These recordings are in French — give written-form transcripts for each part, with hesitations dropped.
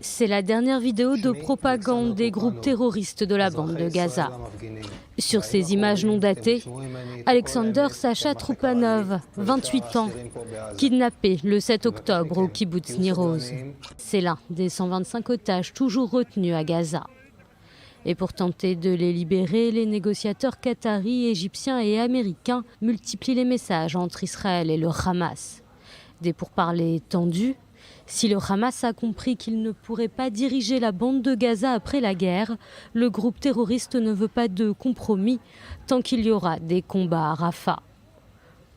C'est la dernière vidéo de propagande des groupes terroristes de la bande de Gaza. Sur ces images non datées, Alexander Sacha Troupanov, 28 ans, kidnappé le 7 octobre au kibboutz Nir Oz. C'est l'un des 125 otages toujours retenus à Gaza. Et pour tenter de les libérer, les négociateurs qataris, égyptiens et américains multiplient les messages entre Israël et le Hamas. Des pourparlers tendus. Si le Hamas a compris qu'il ne pourrait pas diriger la bande de Gaza après la guerre, le groupe terroriste ne veut pas de compromis tant qu'il y aura des combats à Rafah.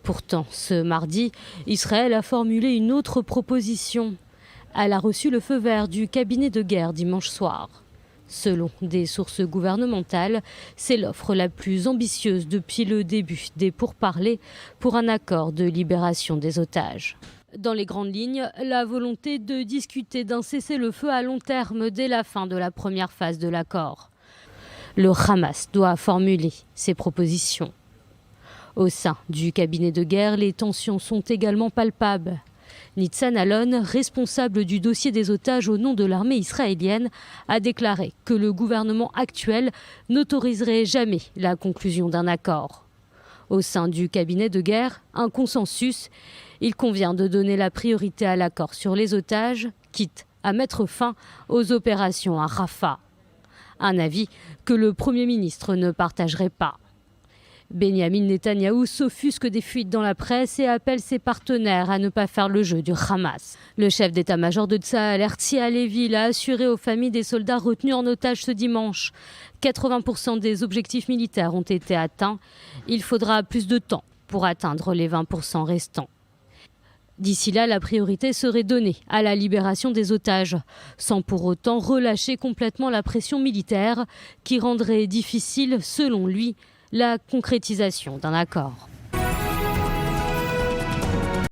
Pourtant, ce mardi, Israël a formulé une autre proposition. Elle a reçu le feu vert du cabinet de guerre dimanche soir. Selon des sources gouvernementales, c'est l'offre la plus ambitieuse depuis le début des pourparlers pour un accord de libération des otages. Dans les grandes lignes, la volonté de discuter d'un cessez-le-feu à long terme dès la fin de la première phase de l'accord. Le Hamas doit formuler ses propositions. Au sein du cabinet de guerre, les tensions sont également palpables. Nitzan Alon, responsable du dossier des otages au nom de l'armée israélienne, a déclaré que le gouvernement actuel n'autoriserait jamais la conclusion d'un accord. Au sein du cabinet de guerre, un consensus. Il convient de donner la priorité à l'accord sur les otages, quitte à mettre fin aux opérations à Rafah. Un avis que le Premier ministre ne partagerait pas. Benyamin Netanyahou s'offusque des fuites dans la presse et appelle ses partenaires à ne pas faire le jeu du Hamas. Le chef d'état-major de Tsahal, Herzi Halevi, l'a assuré aux familles des soldats retenus en otage ce dimanche. 80% des objectifs militaires ont été atteints. Il faudra plus de temps pour atteindre les 20% restants. D'ici là, la priorité serait donnée à la libération des otages, sans pour autant relâcher complètement la pression militaire qui rendrait difficile, selon lui, la concrétisation d'un accord.